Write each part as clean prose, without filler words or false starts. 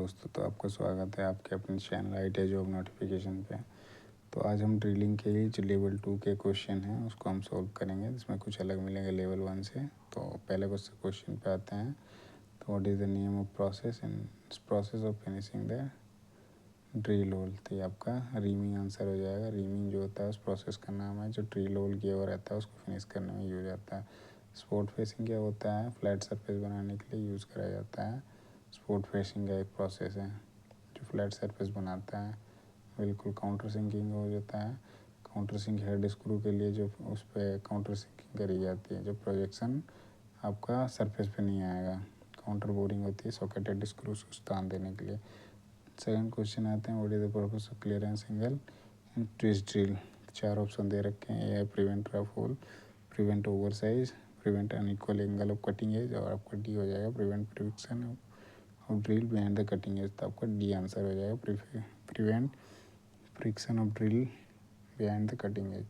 दोस्तों, तो आपका स्वागत है आपके अपने चैनल आईटी जॉब नोटिफिकेशन पे। तो आज हम ड्रिलिंग के लिए जो लेवल 2 के क्वेश्चन हैं उसको हम सॉल्व करेंगे, जिसमें कुछ अलग मिलेंगे लेवल 1 से। तो पहले क्वेश्चन पे आते हैं। तो what is the name of process in process of finishing the drill hole. तो ये आपका रीमिंग आंसर हो जाएगा। रीमिंग जो होता है उस प्रोसेस का नाम है जो ड्रिल होल किया हुआ रहता है उसको फिनिश करने में यूज आता है। स्पोर्ट फेसिंग क्या होता है, फ्लैट सरफेस बनाने के लिए यूज़ करा जाता है। स्पोर्ट फेसिंग का एक प्रोसेस है जो फ्लैट सरफेस बनाता है। बिल्कुल काउंटर सिंकिंग हो जाता है। काउंटर सिंक हेड स्क्रू के लिए जो उस पर काउंटर सिंकिंग करी जाती है, जो प्रोजेक्शन आपका सरफेस पे नहीं आएगा। काउंटर बोरिंग होती है सॉकेटेड स्क्रू को स्थान देने के लिए। सेकंड क्वेश्चन आते हैं, what is the purpose of clearance angle in twist drill. 4 option दे रखे हैं। ए है prevent rough hole, prevent over size, prevent unequal angle of cutting edge, और आपका डी हो जाएगा prevent friction of drill behind the cutting edge. तो आपका डी आंसर हो जाएगा prevent friction of drill behind the cutting edge.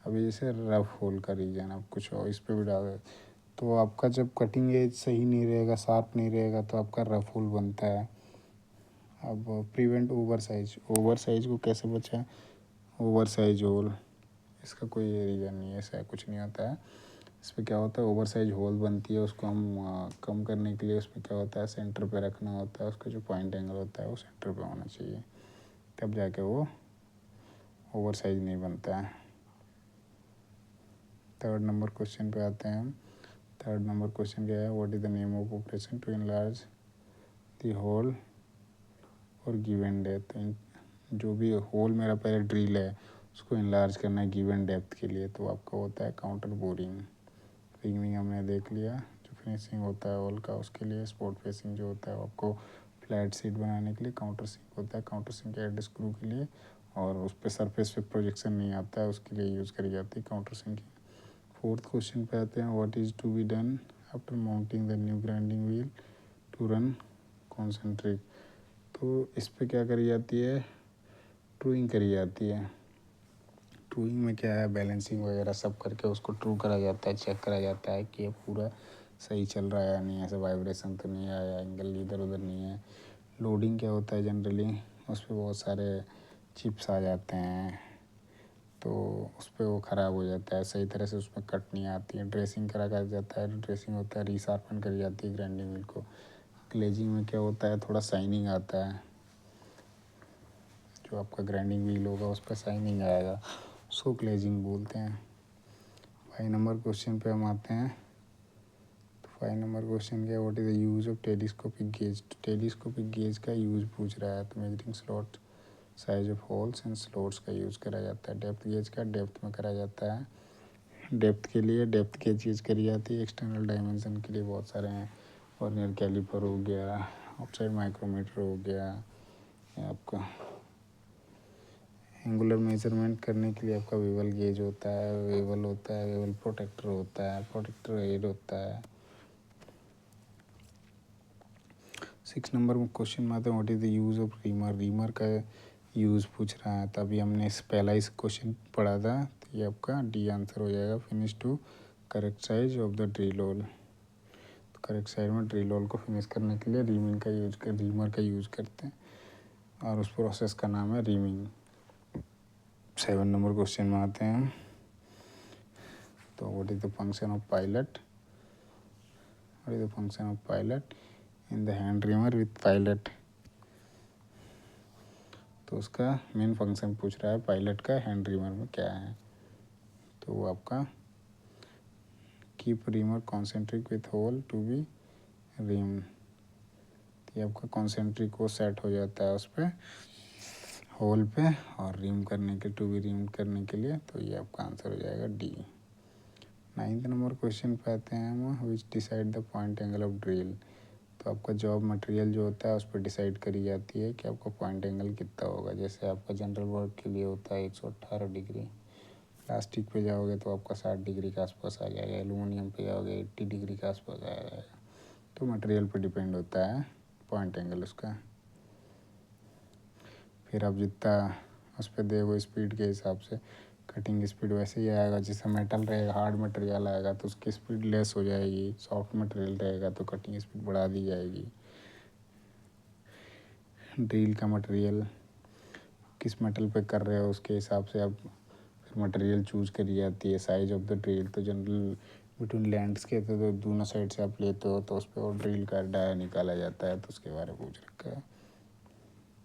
अभी जैसे रफ होल का रीजन आप कुछ और इस पर भी डाल, तो आपका जब कटिंग एज सही नहीं रहेगा, शार्प नहीं रहेगा, तो आपका रफ होल बनता है। अब प्रिवेंट ओवर साइज को कैसे बचा, ओवर साइज होल, इसका कोई रीज़न नहीं है, ऐसा कुछ नहीं होता है। इस पर क्या होता है, ओवर साइज होल बनती है, उसको हम कम करने के लिए उसमें क्या होता है, सेंटर पे रखना होता है। उसका जो पॉइंट एंगल होता है वो सेंटर पे होना चाहिए, तब जाके वो ओवर साइज नहीं बनता है। थर्ड नंबर क्वेश्चन पे आते हैं हम। थर्ड नंबर क्वेश्चन क्या है, what is the name of operation to enlarge the hole और गिवन डेप्थ। जो भी होल मेरा पहले ड्रिल है उसको इनलार्ज करना है गिवन डेप्थ के लिए, तो आपका होता है काउंटर बोरिंग। रिंगिंग हमने देख लिया। जो फिनिशिंग होता है होल का उसके लिए। स्पोर्ट फेसिंग जो होता है आपको फ्लैट सीट बनाने के लिए। काउंटर सिंक होता है काउंटर सिंक हेड स्क्रू के लिए, और उस पर सरफेस पे प्रोजेक्शन नहीं आता है उसके लिए यूज़ करी जाती है काउंटर सिंकिंग। फोर्थ क्वेश्चन पे आते हैं, what is to be done after mounting the new grinding wheel to run concentric. तो इस पर क्या करी जाती है, ट्रूइंग करी जाती है। ट्रूइंग में क्या है, बैलेंसिंग वगैरह सब करके उसको ट्रू करा जाता है, चेक करा जाता है कि ये पूरा सही चल रहा है या नहीं, ऐसे वाइब्रेशन तो नहीं आया, एंगल इधर उधर नहीं है। लोडिंग क्या होता है, जनरली उस पर बहुत सारे चिप्स आ जाते हैं, तो उस पर वो ख़राब हो जाता है, सही तरह से उसमें कट नहीं आती है। ड्रेसिंग करा जाता है, ड्रेसिंग होता है, रीशार्पन करी जाती है ग्राइंडिंग व्हील को। ग्लेजिंग में क्या होता है, थोड़ा शाइनिंग आता है, जो आपका ग्राइंडिंग व्हील होगा उस पर शाइनिंग आएगा, उसको ग्लेजिंग बोलते हैं। 5 नंबर क्वेश्चन पे हम आते हैं। तो 5 नंबर क्वेश्चन क्या है, what is the use of telescopic gauge. Telescopic gauge का यूज़ पूछ रहा है, तो measuring slot size of holes and slots का यूज़ करा जाता है। डेप्थ गेज का डेप्थ में करा जाता है, डेप्थ के लिए डेप्थ गेज यूज़ करी जाती है। एक्सटर्नल डायमेंशन के लिए बहुत सारे हैं, वर्नियर कैलिपर हो गया, आउटसाइड माइक्रोमीटर हो गया, आपका एंगुलर मेजरमेंट करने के लिए आपका वेवल गेज होता है, वेवल होता है, वेवल प्रोटेक्टर होता है, प्रोटेक्टर एड होता है। 6 नंबर में क्वेश्चन में आता है, what is the use of reamer. Reamer का यूज़ पूछ रहा है, तभी हमने इस पहला इस क्वेश्चन पढ़ा था, तो ये आपका डी आंसर हो जाएगा। Finish to correct size of the drill hole. तो करेक्ट साइज में ड्रिल होल को फिनिश करने के लिए रीमर का यूज़ करते हैं, और उस प्रोसेस का नाम है रीमिंग। 7 नंबर क्वेश्चन में आते हैं। तो what is the function of pilot, what is the function of pilot in the hand reamer with pilot. तो उसका मेन फंक्शन पूछ रहा है पायलट का हैंड रीमर में क्या है, तो वो आपका keep reamer concentric with hole to be ream. ये आपका कॉन्सेंट्रिक को सेट हो जाता है उस पर होल पे, और रीम करने के टू बी रीम करने के लिए, तो ये आपका आंसर हो जाएगा डी। 9th नंबर क्वेश्चन पे आते हैं हम, which decide the point angle of drill. तो आपका जॉब मटेरियल जो होता है उस पर डिसाइड करी जाती है कि आपका पॉइंट एंगल कितना होगा। जैसे आपका जनरल वर्क के लिए होता है 118 डिग्री, प्लास्टिक पे जाओगे तो आपका 60 डिग्री के आसपास आ जाएगा, एलुमिनियम पे जाओगे 80 डिग्री के आसपास आ जाएगा। तो मटेरियल पे डिपेंड होता है पॉइंट एंगल उसका। फिर आप जितना उस पर देखो स्पीड के हिसाब से कटिंग स्पीड वैसे ही आएगा। जैसे मेटल रहेगा, हार्ड मटेरियल आएगा तो उसकी स्पीड लेस हो जाएगी, सॉफ्ट मटेरियल रहेगा तो कटिंग स्पीड बढ़ा दी जाएगी। ड्रिल का मटेरियल किस मेटल पे कर रहे हो उसके हिसाब से आप फिर मटेरियल चूज करी जाती है। साइज ऑफ द ड्रिल तो जनरल बिटवीन लैंड्स के तो दोनों साइड से आप लेते हो तो उस पर और ड्रिल का डाया निकाला जाता है, तो उसके बारे में पूछ रखा है।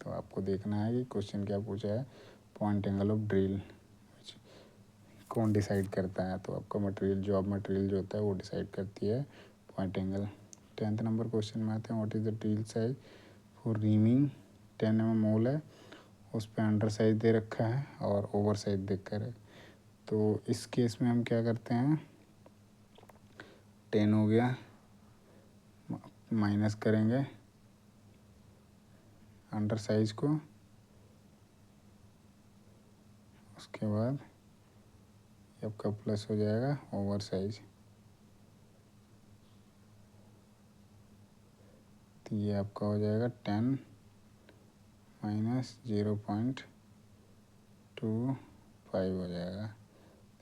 तो आपको देखना है कि क्वेश्चन क्या पूछा है, पॉइंट एंगल ऑफ ड्रिल कौन डिसाइड करता है, तो आपका मटेरियल जॉब मटेरियल जो होता है वो डिसाइड करती है point angle. 10th number question में आते हैं, what is the drill size for reaming. 10 mm मोल है, उस पर अंडर साइज दे रखा है और ओवर साइज देकर है। तो इस केस में हम क्या करते हैं, 10 हो गया, माइनस करेंगे अंडर साइज को, उसके बाद आपका प्लस हो जाएगा ओवर साइज। तो ये आपका हो जाएगा 10 माइनस 0.25 हो जाएगा।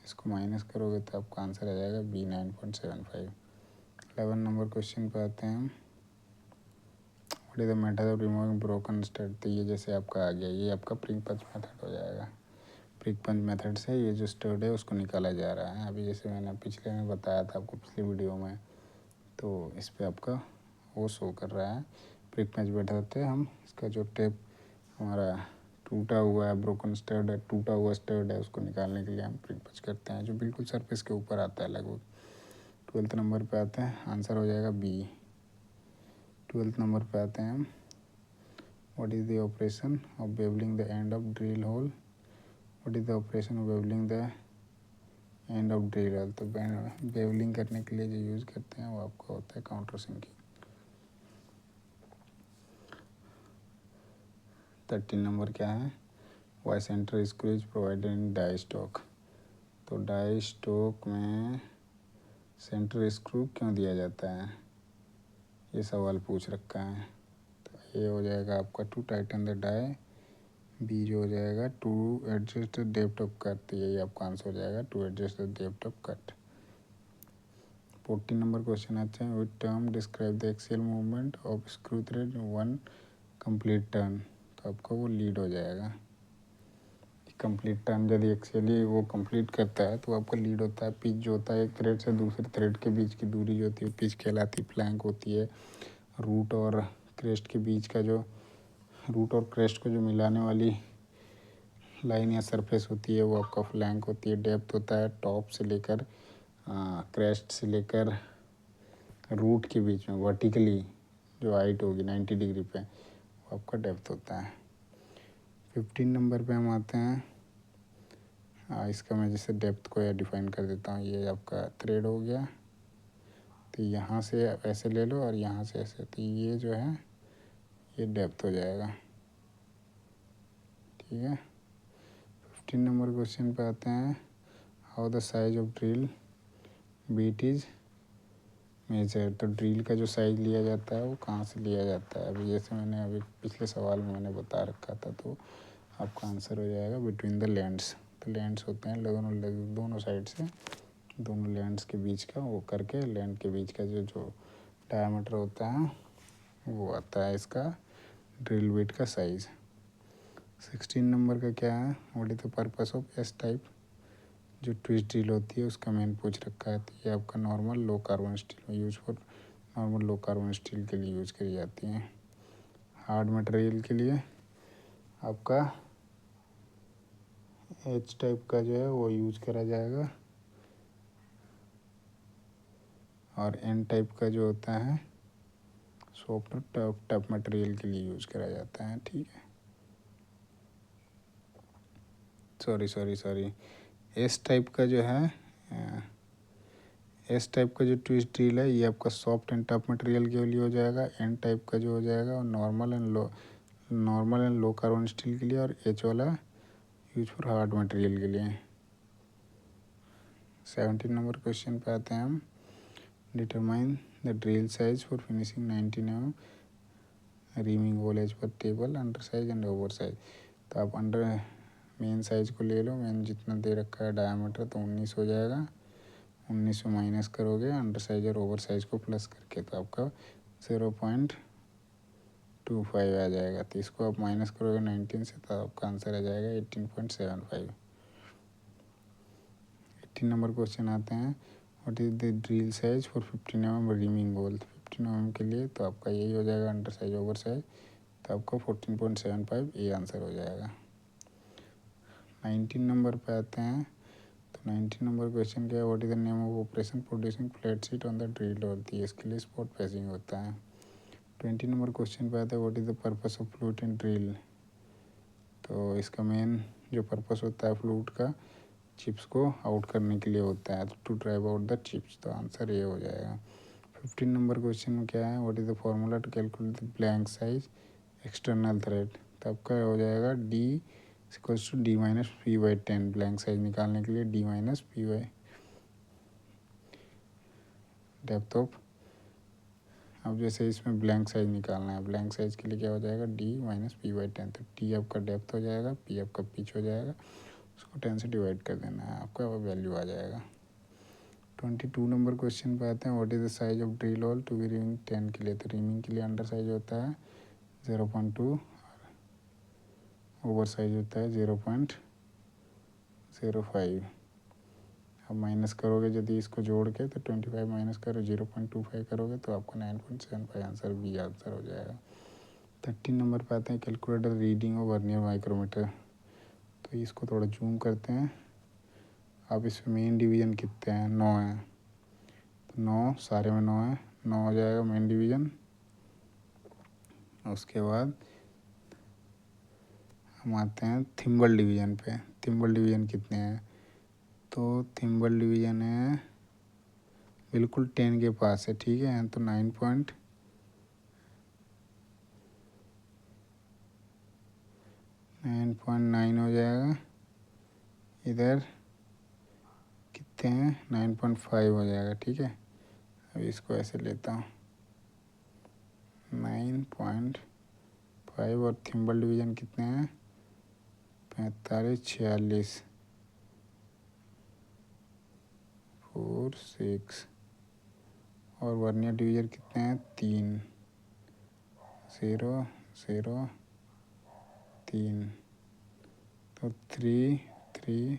इसको माइनस करोगे तो आपका आंसर आ जाएगा B 9.75। 11 नंबर क्वेश्चन पे आते हैं, what is the method of removing broken stud. तो ये जैसे आपका आ गया, ये आपका प्रिक पंच मेथड हो जाएगा। प्रिक पंच मेथड से ये जो स्टड है उसको निकाला जा रहा है। अभी जैसे मैंने पिछले में बताया था आपको पिछली वीडियो में, तो इस पर आपका वो शो कर रहा है। प्रिक पंच मेथड से हम इसका जो टेप हमारा टूटा हुआ है, ब्रोकन स्टड है, टूटा हुआ स्टड है, उसको निकालने के लिए हम प्रिक पंच करते हैं, जो बिल्कुल सरफेस के ऊपर आता है लगभग। 12th नंबर पे आते हैं, आंसर हो जाएगा B। 12th नंबर पे आते हैं हम, what is the operation of beveling the end of drill hole. What is the operation of beveling the end of drill hole. तो बेवलिंग करने के लिए जो यूज़ करते हैं वो आपका होता है काउंटर सिंकिंग। 13 नंबर क्या है, why centre screw is provided in die stock. तो डाई स्टॉक में सेंटर स्क्रू क्यों दिया जाता है, ये सवाल पूछ रखा है। तो ये हो जाएगा आपका to tighten the die, B जो हो जाएगा to adjust the depth of cut. तो यही आपका आंसर हो जाएगा to adjust the depth of cut. 14 number question आते हैं, with term describe the axial movement of screw thread one complete turn. तो आपका वो लीड हो जाएगा। कंप्लीट टर्न यदि एक्चुअली वो कंप्लीट करता है तो आपका लीड होता है। पिच जो होता है एक थ्रेड से दूसरे थ्रेड के बीच की दूरी जो होती है पिच कहलाती है। फ्लैंक होती है रूट और क्रेस्ट के बीच का, जो रूट और क्रेस्ट को जो मिलाने वाली लाइन या सरफेस होती है वो आपका फ्लैंक होती है। डेप्थ होता है टॉप से लेकर क्रेस्ट से लेकर रूट के बीच में वर्टिकली जो हाइट होगी 90 डिग्री पे, वो आपका डेप्थ होता है। 15 नंबर पे हम आते हैं, इसका मैं जैसे डेप्थ को या डिफाइन कर देता हूँ। ये आपका थ्रेड हो गया, तो यहाँ से ऐसे ले लो और यहाँ से ऐसे, तो ये जो है ये डेप्थ हो जाएगा। ठीक है। 15 नंबर क्वेश्चन पे आते हैं, how the size of drill bit is measure. तो ड्रिल का जो साइज लिया जाता है वो कहाँ से लिया जाता है। अभी जैसे मैंने अभी पिछले सवाल में मैंने बता रखा था, तो आपका आंसर हो जाएगा बिटवीन द लैंड्स। तो लैंड्स होते हैं दोनों साइड से, दोनों लैंड्स के बीच का वो करके लैंड के बीच का जो डायमीटर होता है वो आता है इसका ड्रिल बिट का साइज। 16 नंबर का क्या है, what is the purpose of S type. जो ट्विस्ट ड्रिल होती है उसका मेन पूछ रखा है। तो ये आपका नॉर्मल लो कार्बन स्टील में use for normal low carbon steel के लिए यूज करी जाती हैं। हार्ड मटेरियल के लिए आपका एच टाइप का जो है वो यूज करा जाएगा, और एन टाइप का जो होता है सॉफ्ट टफ मटेरियल के लिए यूज करा जाता है। ठीक है, सॉरी एस टाइप का जो है, एस टाइप का जो ट्विस्ट ड्रिल है ये आपका सॉफ्ट एंड टफ मटेरियल के लिए हो जाएगा। एन टाइप का जो हो जाएगा और normal and low carbon steel के लिए, और एच वाला यूज फॉर हार्ड मटेरियल के लिए। 17 नंबर क्वेश्चन पे आते हैं हम, determine the drill size for finishing 19 mm reaming hole as per table under size and over size. तो आप अंडर मेन साइज को ले लो, मेन जितना दे रखा है डायमीटर तो 19 हो जाएगा। 19 में माइनस करोगे अंडर साइज और ओवर साइज को प्लस करके, तो आपका 0.25 18.25 आ जाएगा। तो इसको आप माइनस करोगे 19 से तो आपका आंसर आ जाएगा 18.75। 18 नंबर क्वेश्चन आते हैं, what is the drill size for 15 mm reaming hole. 15 mm के लिए तो आपका यही हो जाएगा, अंडर साइज ओवर साइज, तो आपका 14.75 ये आंसर हो जाएगा। 19 नंबर पे आते हैं, तो 19 नंबर क्वेश्चन क्या है, what is the name of operation producing flat seat on the drill hole. तो इसके लिए स्पॉट पैसिंग होता है। 20 नंबर क्वेश्चन पे आता है, what is the purpose of flute in drill. तो इसका मेन जो पर्पस होता है फ्लूट का, चिप्स को आउट करने के लिए होता है, to drive out the chips. तो आंसर ये हो जाएगा। 15 नंबर क्वेश्चन में क्या है, what is the formula to calculate the blank size external thread. तो आपका हो जाएगा D equals to D minus P by 10। Blank size निकालने के लिए D minus P by depth of, अब जैसे इसमें ब्लैंक साइज निकालना है, ब्लैंक साइज के लिए क्या हो जाएगा, डी माइनस पी बाई 10। तो डी आपका डेप्थ हो जाएगा, पी आपका पिच हो जाएगा, उसको 10 से डिवाइड कर देना है, आपका वैल्यू आ जाएगा। 22 नंबर क्वेश्चन पे आते हैं, what is the size of drill hole to be reaming 10 के लिए। तो रिमिंग के लिए अंडर साइज होता है 0.2, ओवर साइज होता है 0.05। अब माइनस करोगे यदि इसको जोड़ के, तो 25 माइनस करो 0.25 करोगे तो आपको 9.75 आंसर बी आंसर हो जाएगा। 13 नंबर पे आते हैं, calculate the reading of vernier micrometer. तो इसको थोड़ा जूम करते हैं। अब इसमें मेन डिवीजन कितने हैं, 9 है, तो 9 सारे में 9 है, 9 हो जाएगा मेन डिवीजन। उसके बाद हम आते हैं थिम्बल डिवीजन पे। थिम्बल डिवीजन कितने हैं, तो थिम्बल डिवीजन है बिल्कुल 10 के पास है, ठीक है, तो 9.9 हो जाएगा। इधर कितने हैं, 9.5 हो जाएगा, ठीक है। अब इसको ऐसे लेता हूँ 9.5, और थिम्बल डिवीजन कितने हैं, 45, 46, 4, 6, और वर्नियर डिवीजन कितने हैं, 3, 0, 0, 3, तो 3, 3,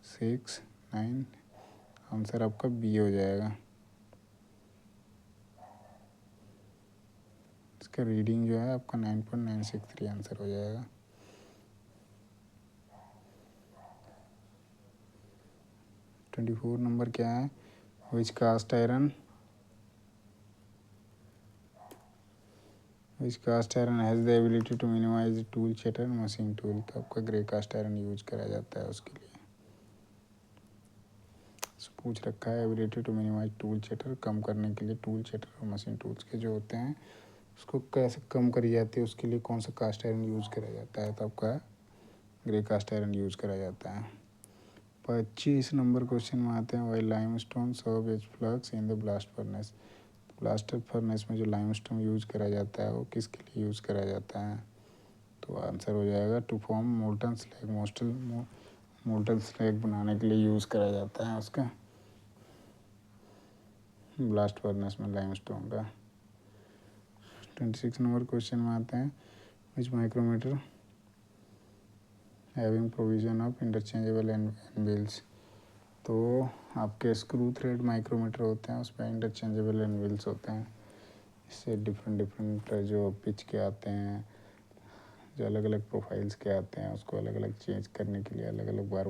6, 9, आंसर आपका बी हो जाएगा। इसका रीडिंग जो है आपका 9.963 आंसर हो जाएगा। 24 नंबर क्या है, which cast iron has the ability to minimise tool chatter machine tool. तो आपका ग्रे कास्ट आयरन यूज करा जाता है उसके लिए। पूछ रखा है एबिलिटी टू मिनिमाइज टूल चटर, कम करने के लिए टूल चटर और मशीन टूल्स के जो होते हैं उसको कैसे कम करी जाती है, उसके लिए कौन सा कास्ट आयरन यूज़ करा जाता है, तो आपका ग्रे कास्ट आयरन यूज़ करा जाता है। 25 नंबर क्वेश्चन में आते हैं, why limestone serve as flux in the blast furnace. Blaster furnace में जो लाइमस्टोन यूज़ करा जाता है वो किसके लिए यूज़ करा जाता है, तो आंसर हो जाएगा to form molten slag. Molten slag बनाने के लिए यूज़ करा जाता है उसका, ब्लास्ट फर्नेस में लाइमस्टोन का। 26 नंबर क्वेश्चन में आते हैं, which micrometer having provision of interchangeable anvils. तो आपके स्क्रू थ्रेड माइक्रोमीटर होते हैं, उसमें इंटरचेंजेबल एनविल्स होते हैं। इससे डिफरेंट जो पिच के आते हैं, जो अलग अलग प्रोफाइल्स के आते हैं, उसको अलग अलग चेंज करने के लिए अलग अलग बार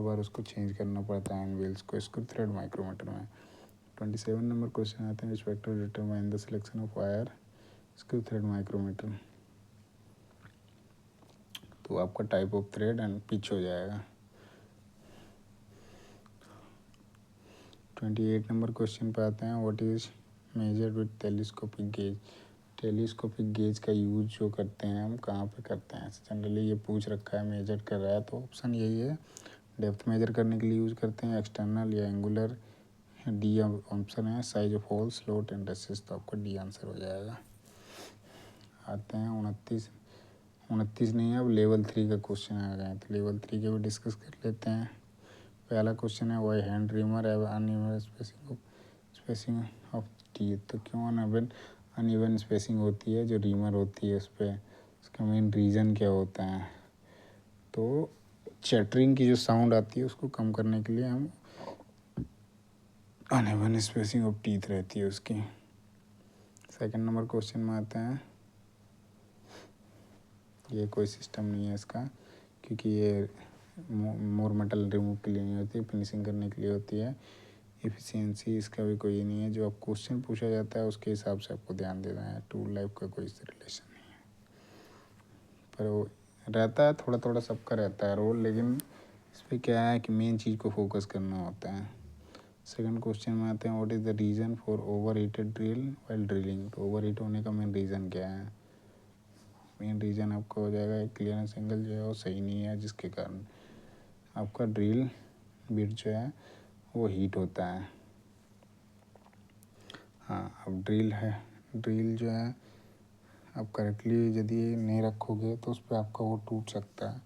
बार उसको चेंज करना पड़ता है एनविल्स को स्क्रू थ्रेड माइक्रोमीटर में। 27 नंबर क्वेश्चन आते हैं, which factor determine the selection of wire screw thread micrometer. तो आपका type of thread and pitch हो जाएगा। 28 नंबर क्वेश्चन पे आते हैं, what is measured with telescopic gauge. Telescopic gauge का यूज जो करते हैं हम कहाँ पे करते हैं, जनरली ये पूछ रखा है मेजर कर रहा है, तो ऑप्शन यही है, डेप्थ मेजर करने के लिए यूज़ करते हैं, एक्सटर्नल या एंगुलर, डी ऑप्शन है, size of hole, slot and recess. तो आपका डी आंसर हो जाएगा। आते हैं 29 नहीं है, अब लेवल 3 का क्वेश्चन आ गए हैं, तो लेवल 3 के भी डिस्कस कर लेते हैं। पहला क्वेश्चन है, why hand reamer have uneven spacing of teeth. तो क्यों अनइवन स्पेसिंग होती है जो रीमर होती है उस पर, उसका मेन रीज़न क्या होता है? तो चैटरिंग की जो साउंड आती है उसको कम करने के लिए हम अनइवन स्पेसिंग ऑफ टीथ रहती है उसकी। सेकंड नंबर क्वेश्चन में आते हैं, ये कोई सिस्टम नहीं है इसका, क्योंकि ये मोर मेटल रिमूव के लिए नहीं होती, फिनिशिंग करने के लिए होती है। एफिशिएंसी इसका भी कोई नहीं है, जो अब क्वेश्चन पूछा जाता है उसके हिसाब से आपको ध्यान देना है, टूल लाइफ का कोई रिलेशन नहीं है। पर वो रहता है थोड़ा थोड़ा सबका रहता है रोल, लेकिन इस पर क्या है कि मेन चीज़ को फोकस करना होता है। सेकंड क्वेश्चन में आते हैं, what is the reason for over heated drill while drilling? तो ओवर हीट होने का मेन रीज़न क्या है? मेन रीज़न आपका हो जाएगा क्लियरेंस एंगल जो है वो सही नहीं है, जिसके कारण आपका ड्रिल बिट जो है वो हीट होता है। हाँ, अब ड्रिल जो है आप करेक्टली यदि नहीं रखोगे तो उस पर आपका वो टूट सकता है।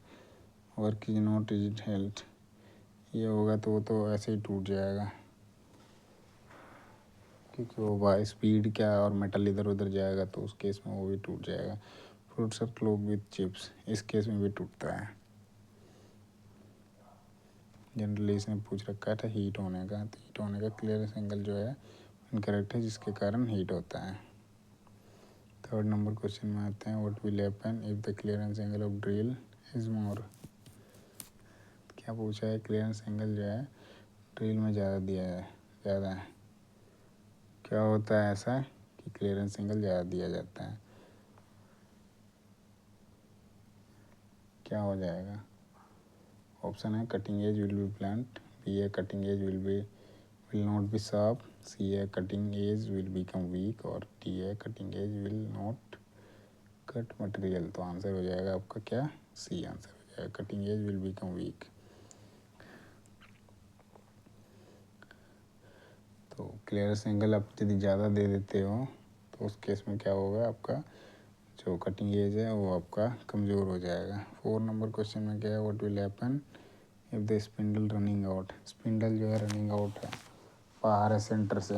Work is not is health, ये होगा तो वो तो ऐसे ही टूट जाएगा, क्योंकि वो बाय स्पीड क्या और मेटल इधर उधर जाएगा तो उस केस में वो भी टूट जाएगा। फ्रूट्स आर क्लोग विथ चिप्स, इस केस में भी टूटता है। जनरली इसने पूछ रखा था हीट होने का, तो हीट होने का क्लियरेंस एंगल जो है इनकरेक्ट है, जिसके कारण हीट होता है। थर्ड नंबर क्वेश्चन में आते हैं, what will happen if the clearance angle of drill is more? क्या पूछा है? क्लियरेंस एंगल जो है ड्रिल में ज़्यादा है। क्या होता है ऐसा कि क्लियरेंस एंगल ज़्यादा दिया जाता है? क्या हो जाएगा? ऑप्शन है cutting edge will be blunt, B है cutting edge will not be sharp, C है cutting edge will become weak, और डी है cutting edge will not cut material. तो आंसर हो जाएगा आपका क्या? सी आंसर हो जाएगा, cutting edge will become weak. तो क्लियरेंस एंगल आप यदि ज़्यादा दे देते हो तो उस केस में क्या होगा, आपका जो कटिंग एज है वो आपका कमज़ोर हो जाएगा। 4 नंबर क्वेश्चन में क्या है, what will happen if the spindle running out? Spindle जो है रनिंग आउट है, बाहर है सेंटर से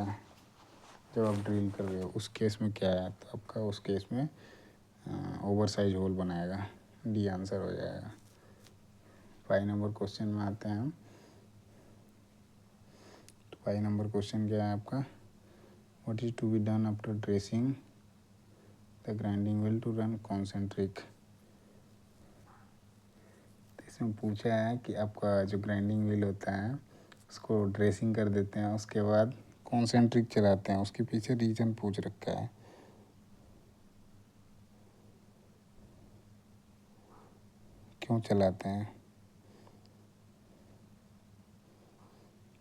जब आप ड्रिल कर रहे हो, उस केस में क्या है? तो आपका उस केस में ओवर साइज होल बनाएगा, डी आंसर हो जाएगा। 5 नंबर क्वेश्चन में आते हैं हम। 5 नंबर क्वेश्चन क्या है आपका, what is to be done after dressing the grinding wheel to run concentric? तो इसमें पूछा है कि आपका जो ग्राइंडिंग व्हील होता है उसको ड्रेसिंग कर देते हैं, उसके बाद कॉन्सेंट्रिक चलाते हैं, उसके पीछे रीजन पूछ रखा है। क्यों चलाते हैं,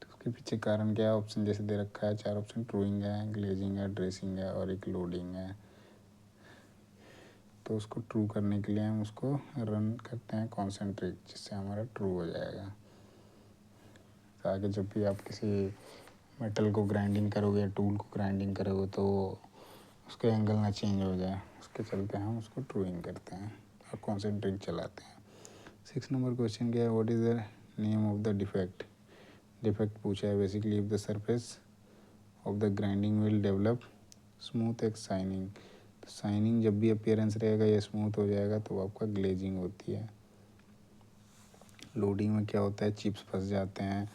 तो उसके पीछे कारण क्या है? ऑप्शन जैसे दे रखा है 4 ऑप्शन, ट्रूइंग है, ग्लेजिंग है, ड्रेसिंग है और एक लोडिंग है। तो उसको ट्रू करने के लिए हम उसको रन करते हैं कॉन्सेंट्रिक, जिससे हमारा ट्रू हो जाएगा। तो आगे जब भी आप किसी मेटल को ग्राइंडिंग करोगे या टूल को ग्राइंडिंग करोगे तो उसका एंगल ना चेंज हो जाए, उसके चलते हम उसको ट्रूइंग करते हैं और कॉन्सेंट्रिक चलाते हैं। 6 नंबर क्वेश्चन क्या है, what is the name of the defect? Defect पूछा है basically, if the surface of the grinding will develop smooth एक शाइनिंग। तो शाइनिंग जब भी अपीयरेंस रहेगा या स्मूथ हो जाएगा तो आपका ग्लेजिंग होती है। लोडिंग में क्या होता है, चिप्स फंस जाते हैं,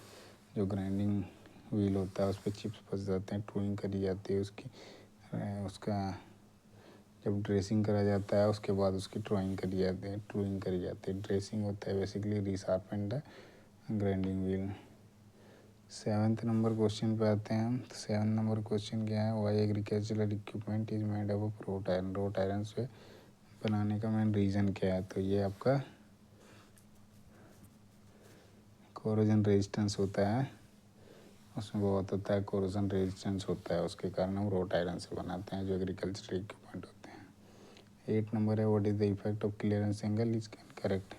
जो ग्राइंडिंग व्हील होता है उस पर चिप्स फंस जाते हैं, ट्रूइंग करी जाती है उसका जब ड्रेसिंग करा जाता है उसके बाद उसकी ट्रूइंग करी जाती है। ड्रेसिंग होता है basically resharpened grinding wheel. 7th number question पे आते हैं हम। 7 नंबर क्वेश्चन क्या है, why agricultural equipment is made up of wrought iron? Wrought iron से बनाने का मेन रीज़न क्या है? तो ये आपका कोरोजन रेजिस्टेंस होता है, उसमें बहुत होता है कोरोजन रेजिस्टेंस होता है, उसके कारण हम रोट आयरन से बनाते हैं जो एग्रीकल्चरल इक्विपमेंट होते हैं। 8 नंबर है, what is the effect of clearance angle is incorrect?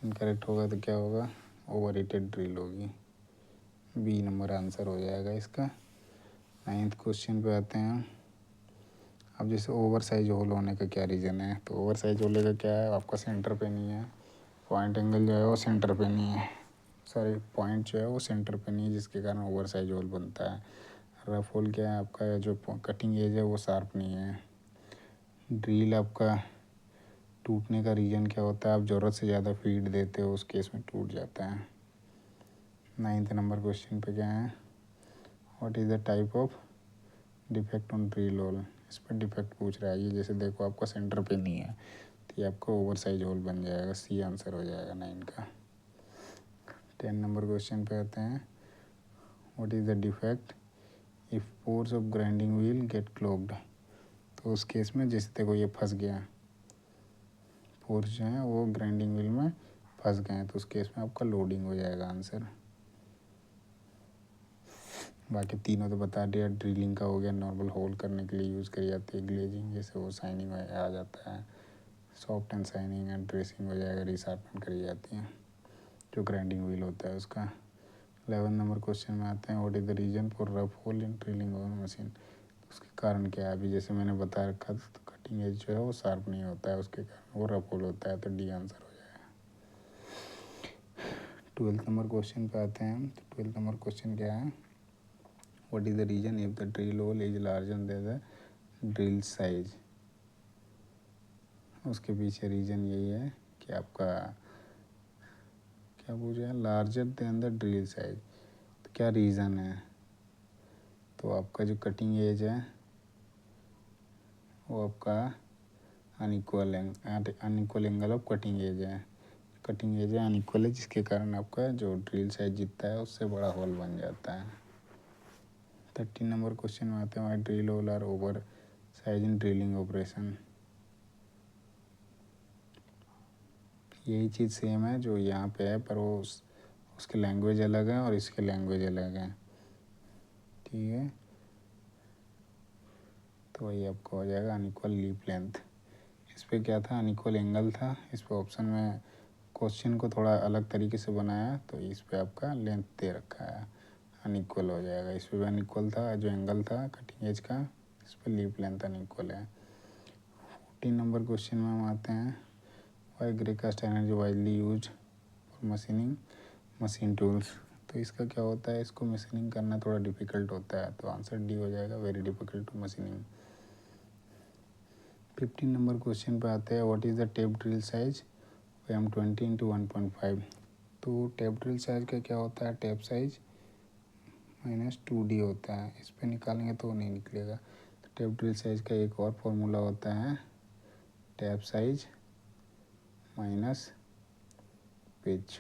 Incorrect होगा तो क्या होगा, ओवर हीटेड ड्रिल होगी, बी नंबर आंसर हो जाएगा इसका। 9th क्वेश्चन पे आते हैं। अब जैसे ओवर साइज होल होने का क्या रीज़न है? तो ओवर साइज होने का क्या है, आपका सेंटर पे नहीं है, पॉइंट एंगल जो है वो सेंटर पे नहीं है, सॉरी पॉइंट जो है वो सेंटर पे नहीं है, जिसके कारण ओवर साइज होल बनता है। रफ होल क्या है, आपका जो कटिंग एज है वो शार्प नहीं है। ड्रिल आपका टूटने का रीज़न क्या होता है, आप ज़रूरत से ज़्यादा फीड देते हो, उस केस में टूट जाता है। 9th नंबर क्वेश्चन पे क्या है, what is the type of defect on drill hole. इस पर डिफेक्ट पूछ रहा है। ये जैसे देखो आपका सेंटर पे नहीं है तो ये आपका ओवर साइज होल बन जाएगा, सी आंसर हो जाएगा 9 का। 10 नंबर क्वेश्चन पे आते हैं, what is the defect if pores of grinding wheel get clogged. तो उस केस में जैसे देखो ये फंस गया, पोर्स जो है वो ग्राइंडिंग व्हील में फंस गए हैं, तो उस केस में आपका लोडिंग हो जाएगा आंसर। बाकी तीनों तो बता दिया। ड्रिलिंग का हो गया, नॉर्मल होल करने के लिए यूज़ करी जाती है। ग्लेजिंग जैसे वो शाइनिंग आ जाता है, soft and shining and dressing हो जाएगा, रिशार्पमेंट करी जाती है जो ग्राइंडिंग व्हील होता है उसका। 11 नंबर क्वेश्चन में आते हैं, what is the reason for rough hole in drilling oven machine. उसके कारण क्या है, अभी जैसे मैंने बता रखा था, तो कटिंग एज जो है वो शार्प नहीं होता है, उसके कारण वो रफ होल होता है, तो डी आंसर हो जाएगा। 12th नंबर क्वेश्चन पे आते हैं, तो 12th नंबर क्वेश्चन क्या है, what is the reason if the drill hole is larger than the drill size. उसके पीछे रीज़न यही है कि आपका क्या पूछ रहा है, larger than the drill size. तो क्या रीज़न है, तो आपका जो कटिंग एज है वो आपका unequal angle of cutting as है। कटिंग एज है अनइक्वल है, जिसके कारण आपका जो ड्रिल साइज जितना है उससे बड़ा होल बन जाता है। 13 नंबर क्वेश्चन में आते हैं, drill hole are over size in drilling operation. यही चीज़ सेम है जो यहाँ पे है, पर वो उसके लैंग्वेज अलग है और इसके लैंग्वेज अलग है, ठीक है। तो वही आपको हो जाएगा अनइक्वल लीप लेंथ। इस पर क्या था, अनइक्वल एंगल था। इस पर ऑप्शन में क्वेश्चन को थोड़ा अलग तरीके से बनाया, तो इस पर आपका लेंथ दे रखा है, अनइक्वल हो जाएगा। इस पर भी अनइक्वल था जो एंगल था कटिंग एज का, इस पर लीप लेंथ अनइक्वल है। 14 नंबर क्वेश्चन में हम आते हैं, why grey cast energy widely use for machining machine tools. तो इसका क्या होता है, इसको मशीनिंग करना थोड़ा डिफ़िकल्ट होता है, तो आंसर डी हो जाएगा, very difficult to machining. 15 number question पे आते हैं, what is the tap drill size M20 into 1.5। तो टेप ड्रिल साइज का क्या होता है, टेप साइज -2D होता है। इस पर निकालेंगे तो नहीं निकलेगा। तो टेप ड्रिल साइज का एक और फॉर्मूला होता है, टेप साइज माइनस पिच।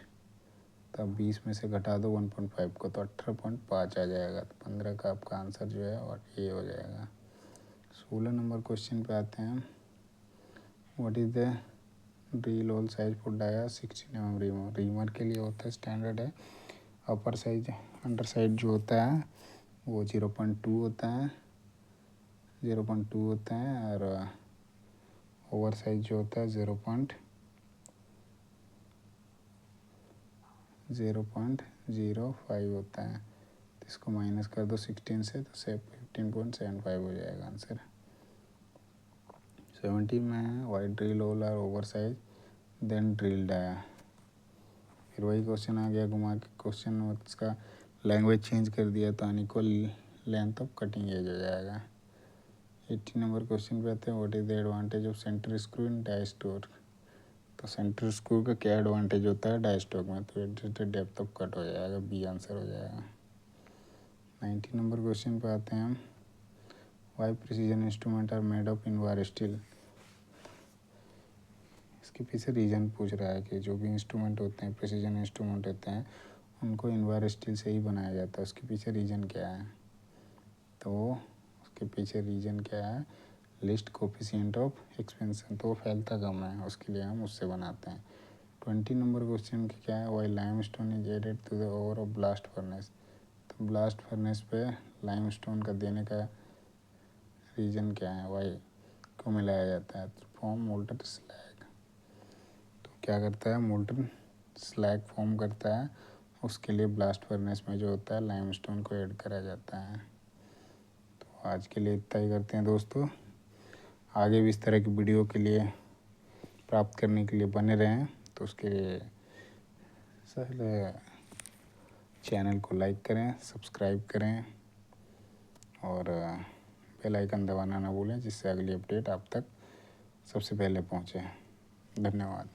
तो अब 20 में से घटा दो 1.5 को, तो 18.5 आ जाएगा। तो 15 का आपका आंसर जो है और ये हो जाएगा। 16 नंबर क्वेश्चन पे आते हैं, what is the drill hole size for dia 16 mm reamer. Reamer के लिए होता है स्टैंडर्ड है, अपर साइज अंडर साइड जो होता है वो 0.2 होता है, 0.2 होता है, और ओवर साइज जो होता है 0.05 होता है। तो इसको माइनस कर दो 16 से, तो 15.75 हो जाएगा आंसर। 17 में है, why drill hole are over size than drill dia. फिर वही क्वेश्चन आ गया घुमा के, क्वेश्चन उसका लैंग्वेज चेंज कर दिया, तो unequal length of cutting edge हो जाएगा। 18 नंबर क्वेश्चन पे आते हैं, what is the advantage of centre screw in die stock. तो सेंटर स्क्रू का क्या एडवांटेज होता है डाई स्टोक में, तो एडजस्टेड डेप्थ ऑफ कट हो जाएगा, बी आंसर हो जाएगा। 19 नंबर क्वेश्चन पे आते हैं, why precision instrument are made of invar steel. इसके पीछे रीज़न पूछ रहा है कि जो भी इंस्ट्रूमेंट होते हैं, प्रिसीजन इंस्ट्रूमेंट होते हैं, उनको इनवार स्टील से ही बनाया जाता है। उसके पीछे रीज़न क्या है, तो उसके पीछे रीज़न क्या है, लिस्ट कोफिशिएंट ऑफ एक्सपेंशन, तो फैलता कम है, उसके लिए हम उससे बनाते हैं। 20 नंबर क्वेश्चन क्या है, why limestone is added to the over of blast furnace. तो ब्लास्ट फर्नेस पे लाइम स्टोन का देने का रीज़न क्या है, वाई क्यों मिलाया जाता है, तो फॉर्म मोल्टन स्लैग। तो क्या करता है, मोल्टन स्लैग फॉर्म करता है, उसके लिए ब्लास्ट फर्नेस में जो होता है लाइम स्टोन को ऐड करा जाता है। तो आज के लिए इतना ही करते हैं दोस्तों। आगे भी इस तरह की वीडियो के लिए प्राप्त करने के लिए बने रहें, तो उसके लिए पहले चैनल को लाइक करें, सब्सक्राइब करें और बेल आइकन दबाना ना भूलें, जिससे अगली अपडेट आप तक सबसे पहले पहुँचे। धन्यवाद।